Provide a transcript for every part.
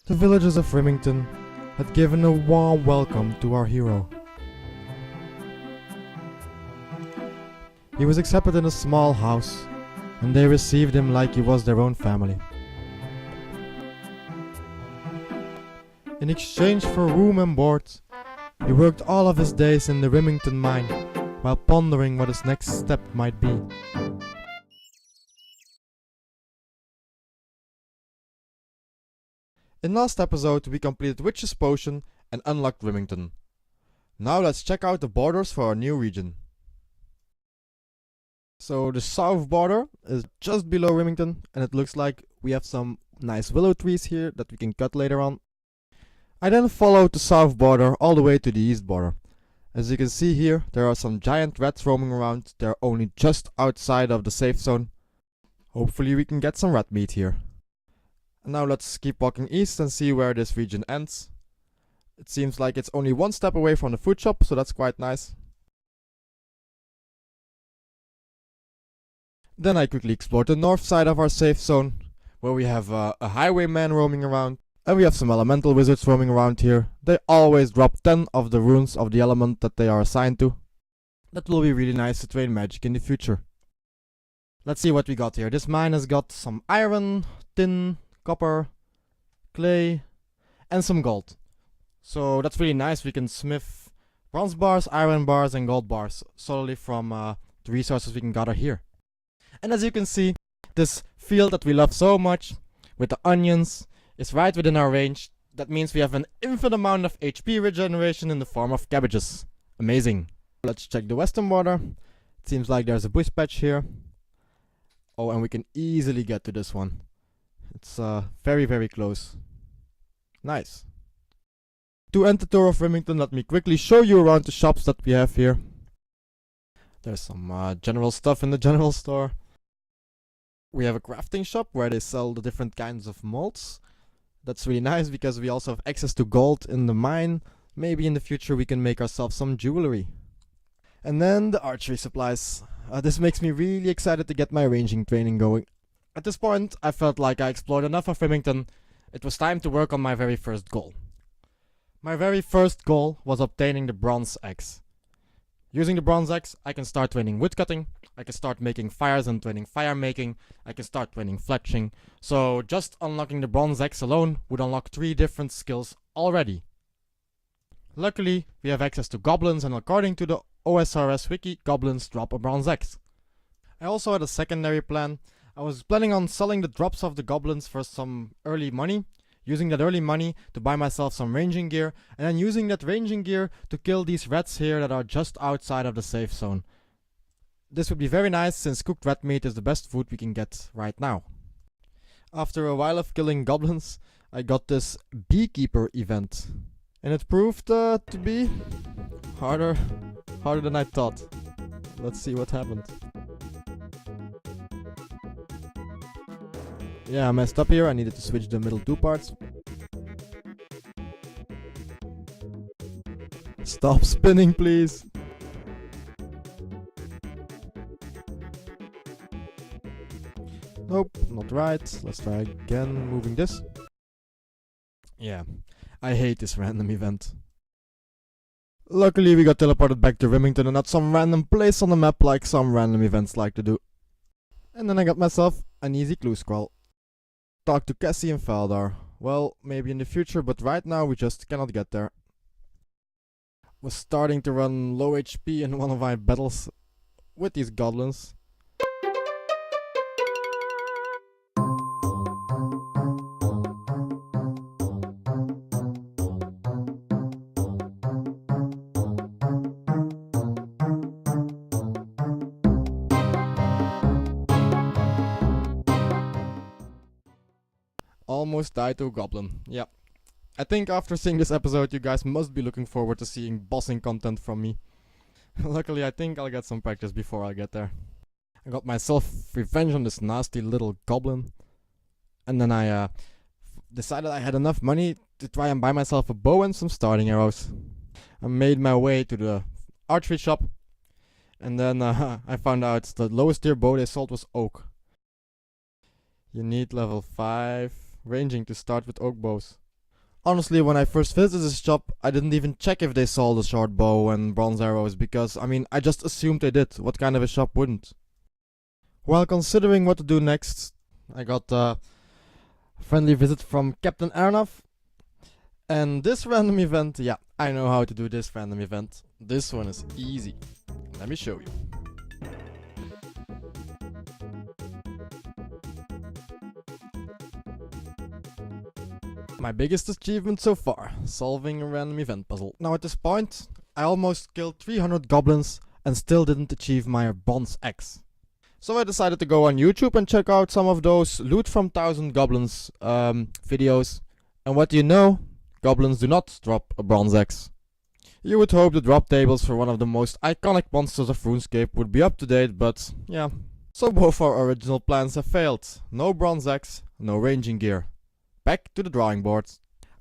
The villagers of Rimmington had given a warm welcome to our hero. He was accepted in a small house, and they received him like he was their own family. In exchange for room and board, he worked all of his days in the Rimmington mine, while pondering what his next step might be. In last episode we completed Witch's Potion and unlocked Rimmington. Now let's check out the borders for our new region. So the south border is just below Rimmington, and it looks like we have some nice willow trees here that we can cut later on. I then followed the south border all the way to the east border. As you can see here, there are some giant rats roaming around. They're only just outside of the safe zone. Hopefully we can get some rat meat here. And now let's keep walking east and see where this region ends. It seems like it's only one step away from the food shop, so that's quite nice. Then I quickly explored the north side of our safe zone, where we have a highwayman roaming around. And we have some elemental wizards roaming around here. They always drop 10 of the runes of the element that they are assigned to. That will be really nice to train magic in the future. Let's see what we got here. This mine has got some iron, tin, copper, clay, and some gold. So that's really nice. We can smith bronze bars, iron bars, and gold bars solely from the resources we can gather here. And as you can see, this field that we love so much, with the onions, is right within our range. That means we have an infinite amount of HP regeneration in the form of cabbages. Amazing. Let's check the western border. It seems like there's a bush patch here. Oh, and we can easily get to this one. It's very, very close. Nice. To end the tour of Rimmington, let me quickly show you around the shops that we have here. There's some general stuff in the general store. We have a crafting shop where they sell the different kinds of molds. That's really nice because we also have access to gold in the mine. Maybe in the future we can make ourselves some jewelry. And then the archery supplies. This makes me really excited to get my ranging training going. At this point, I felt like I explored enough of Rimmington. It was time to work on my very first goal. My very first goal was obtaining the bronze axe. Using the bronze axe, I can start training woodcutting, I can start making fires and training fire making, I can start training fletching. So just unlocking the bronze axe alone would unlock 3 different skills already. Luckily, we have access to goblins, and according to the OSRS wiki, goblins drop a bronze axe. I also had a secondary plan. I was planning on selling the drops of the goblins for some early money, using that early money to buy myself some ranging gear, and then using that ranging gear to kill these rats here that are just outside of the safe zone. This would be very nice since cooked rat meat is the best food we can get right now. After a while of killing goblins, I got this beekeeper event. And it proved to be harder than I thought. Let's see what happened. Yeah, I messed up here. I needed to switch the middle 2 parts. Stop spinning, please. Nope, not right. Let's try again, moving this. Yeah, I hate this random event. Luckily we got teleported back to Rimmington and not some random place on the map like some random events like to do. And then I got myself an easy clue scroll. Talk to Cassie and Faldar. Well, maybe in the future, but right now we just cannot get there. Was starting to run low HP in one of my battles with these goblins. Almost died to a goblin. Yeah. I think after seeing this episode you guys must be looking forward to seeing bossing content from me. Luckily I think I'll get some practice before I get there. I got myself revenge on this nasty little goblin. And then I decided I had enough money to try and buy myself a bow and some starting arrows. I made my way to the archery shop. And then I found out the lowest tier bow they sold was oak. You need level 5 ranging to start with oak bows. Honestly, when I first visited this shop, I didn't even check if they sold the short bow and bronze arrows because, I mean, I just assumed they did. What kind of a shop wouldn't? While considering what to do next, I got a friendly visit from Captain Arnav. And this random event, yeah, I know how to do this random event. This one is easy. Let me show you. My biggest achievement so far, solving a random event puzzle. Now at this point, I almost killed 300 goblins and still didn't achieve my bronze axe. So I decided to go on YouTube and check out some of those loot from 1000 goblins videos. And what do you know? Goblins do not drop a bronze axe. You would hope the drop tables for one of the most iconic monsters of RuneScape would be up to date, but yeah. So both our original plans have failed. No bronze axe, no ranging gear. Back to the drawing board.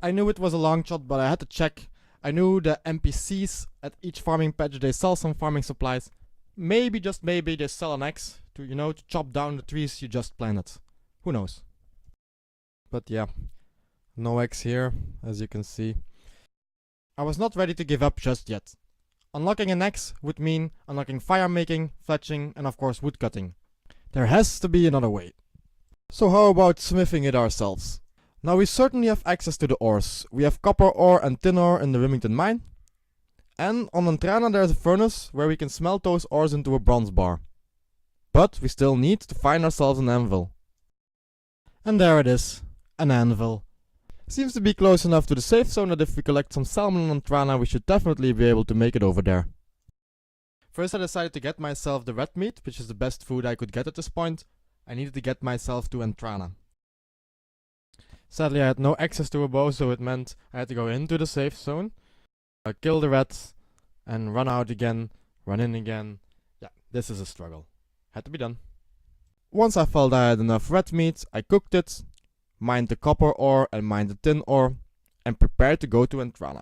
I knew it was a long shot, but I had to check. I knew the NPCs at each farming patch, they sell some farming supplies. Maybe, just maybe, they sell an axe to, you know, to chop down the trees you just planted. Who knows? But yeah, no axe here, as you can see. I was not ready to give up just yet. Unlocking an axe would mean unlocking fire making, fletching, and of course wood cutting. There has to be another way. So how about smithing it ourselves? Now we certainly have access to the ores. We have copper ore and tin ore in the Rimmington mine. And on Entrana there's a furnace where we can smelt those ores into a bronze bar. But we still need to find ourselves an anvil. And there it is, an anvil. Seems to be close enough to the safe zone that if we collect some salmon on Entrana we should definitely be able to make it over there. First I decided to get myself the red meat, which is the best food I could get at this point. I needed to get myself to Entrana. Sadly I had no access to a bow, so it meant I had to go into the safe zone, kill the rats, and run out again, run in again. Yeah, this is a struggle. Had to be done. Once I felt I had enough red meat, I cooked it, mined the copper ore and mined the tin ore, and prepared to go to Entrana.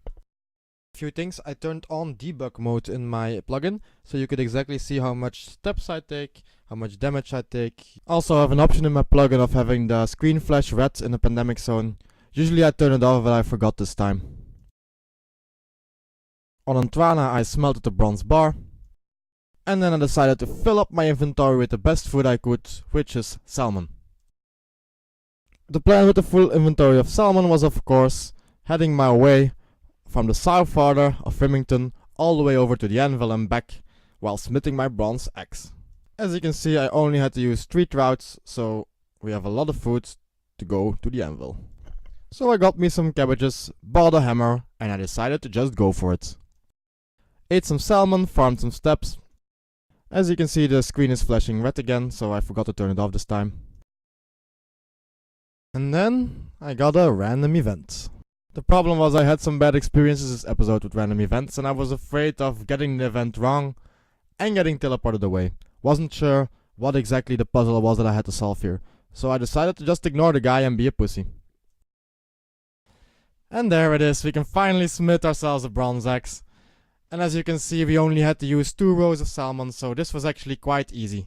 A few things, I turned on debug mode in my plugin, so you could exactly see how much steps I take, how much damage I take. Also I have an option in my plugin of having the screen flash red in the pandemic zone. Usually I turn it off, but I forgot this time. On Entrana I smelted the bronze bar, and then I decided to fill up my inventory with the best food I could, which is salmon. The plan with the full inventory of salmon was of course heading my way from the south border of Rimmington all the way over to the anvil and back while smithing my bronze axe. As you can see I only had to use 3 trouts, so we have a lot of food to go to the anvil. So I got me some cabbages, bought a hammer, and I decided to just go for it. Ate some salmon, farmed some steps. As you can see the screen is flashing red again, so I forgot to turn it off this time. And then I got a random event. The problem was I had some bad experiences this episode with random events and I was afraid of getting the event wrong and getting teleported away. Wasn't sure what exactly the puzzle was that I had to solve here, so I decided to just ignore the guy and be a pussy. And there it is, we can finally smith ourselves a bronze axe. And as you can see we only had to use 2 rows of salmon, so this was actually quite easy.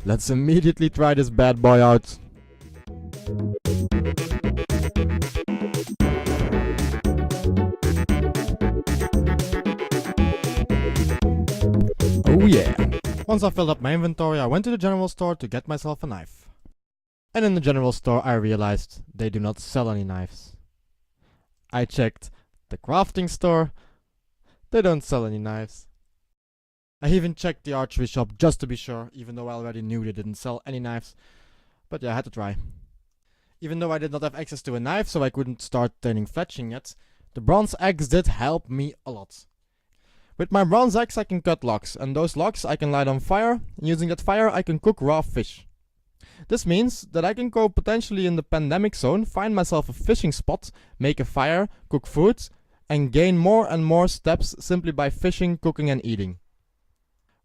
Let's immediately try this bad boy out. Oh yeah! Once I filled up my inventory, I went to the general store to get myself a knife. And in the general store I realized they do not sell any knives. I checked the crafting store, they don't sell any knives. I even checked the archery shop just to be sure, even though I already knew they didn't sell any knives. But yeah, I had to try. Even though I did not have access to a knife, so I couldn't start turning fletching yet, the bronze axe did help me a lot. With my bronze axe I can cut logs, and those logs I can light on fire, and using that fire I can cook raw fish. This means that I can go potentially in the pandemic zone, find myself a fishing spot, make a fire, cook food, and gain more and more steps simply by fishing, cooking and eating.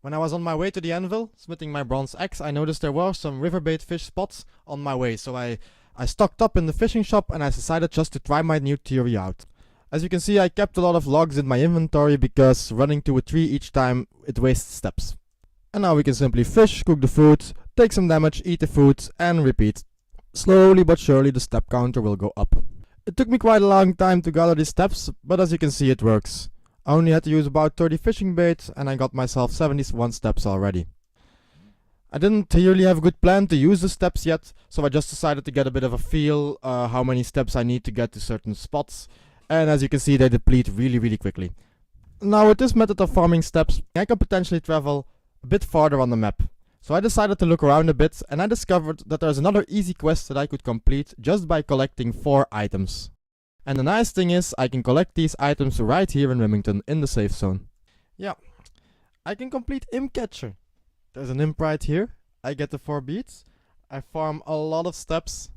When I was on my way to the anvil, smithing my bronze axe, I noticed there were some riverbait fish spots on my way, so I I stocked up in the fishing shop and I decided just to try my new theory out. As you can see, I kept a lot of logs in my inventory because running to a tree each time, it wastes steps. And now we can simply fish, cook the food, take some damage, eat the food, and repeat. Slowly but surely the step counter will go up. It took me quite a long time to gather these steps, but as you can see it works. I only had to use about 30 fishing bait and I got myself 71 steps already. I didn't really have a good plan to use the steps yet, so I just decided to get a bit of a feel how many steps I need to get to certain spots. And as you can see, they deplete really quickly. Now with this method of farming steps, I can potentially travel a bit farther on the map. So I decided to look around a bit and I discovered that there's another easy quest that I could complete just by collecting 4 items. And the nice thing is I can collect these items right here in Rimmington in the safe zone. Yeah, I can complete Imp Catcher. There's an imp right here. I get the 4 beads. I farm a lot of steps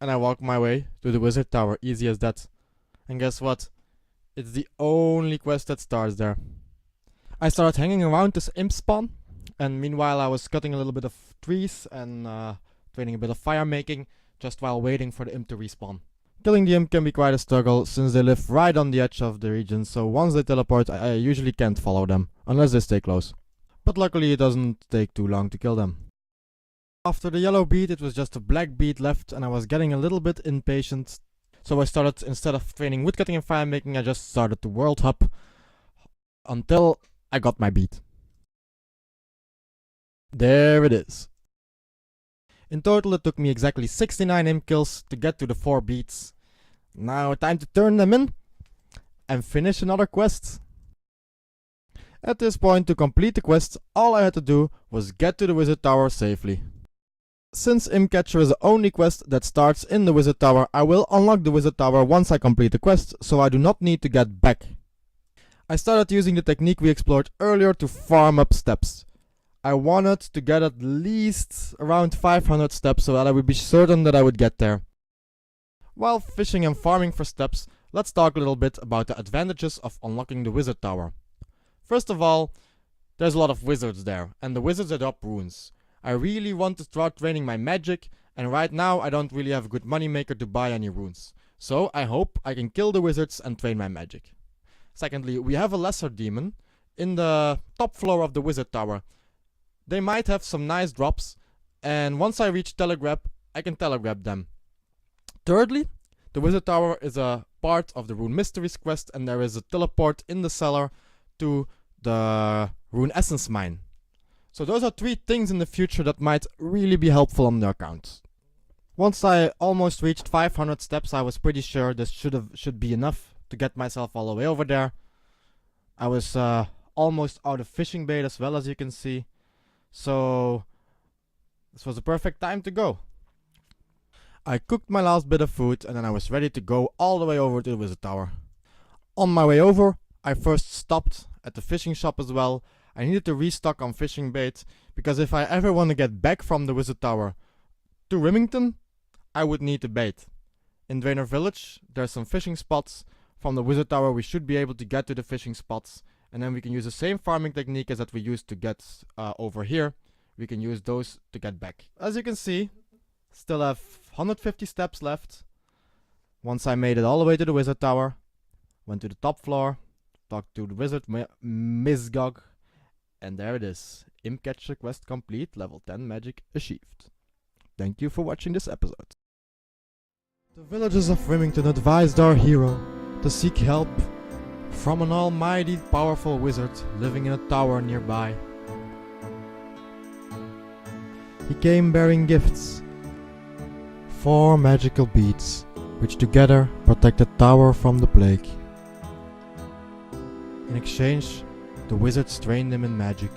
and I walk my way to the wizard tower. Easy as that. And guess what? It's the only quest that starts there. I started hanging around this imp spawn, and meanwhile I was cutting a little bit of trees and training a bit of fire making just while waiting for the imp to respawn. Killing the imp can be quite a struggle since they live right on the edge of the region, so once they teleport I usually can't follow them unless they stay close. But luckily it doesn't take too long to kill them. After the yellow bead it was just a black bead left and I was getting a little bit impatient. So I started, instead of training woodcutting and fire making, I just started to world hop until I got my bead. There it is. In total it took me exactly 69 imp kills to get to the 4 beads. Now time to turn them in and finish another quest. At this point, to complete the quest, all I had to do was get to the wizard tower safely. Since Imp Catcher is the only quest that starts in the wizard tower, I will unlock the wizard tower once I complete the quest, so I do not need to get back. I started using the technique we explored earlier to farm up steps. I wanted to get at least around 500 steps so that I would be certain that I would get there. While fishing and farming for steps, let's talk a little bit about the advantages of unlocking the wizard tower. First of all, there's a lot of wizards there, and the wizards that drop runes. I really want to start training my magic, and right now I don't really have a good money maker to buy any runes. So I hope I can kill the wizards and train my magic. Secondly, we have a lesser demon in the top floor of the wizard tower. They might have some nice drops, and once I reach telegrab, I can telegrab them. Thirdly, the wizard tower is a part of the Rune Mysteries quest, and there is a teleport in the cellar to the Rune Essence mine. So those are 3 things in the future that might really be helpful on the account. Once I almost reached 500 steps, I was pretty sure this should be enough to get myself all the way over there. I was almost out of fishing bait as well, as you can see. So this was the perfect time to go. I cooked my last bit of food and then I was ready to go all the way over to the wizard tower. On my way over, I first stopped at the fishing shop as well. I needed to restock on fishing bait, because if I ever want to get back from the wizard tower to Rimmington, I would need the bait. In Draenor Village, there's some fishing spots. From the wizard tower we should be able to get to the fishing spots, and then we can use the same farming technique as that we used to get over here. We can use those to get back. As you can see, still have 150 steps left. Once I made it all the way to the wizard tower, went to the top floor, talked to the wizard Misgog, and there it is. Imp Catcher quest complete, level 10 magic achieved. Thank you for watching this episode. The villagers of Rimmington advised our hero to seek help from an almighty powerful wizard living in a tower nearby. He came bearing gifts, 4 magical beads, which together protect the tower from the plague. In exchange, the wizards trained him in magic.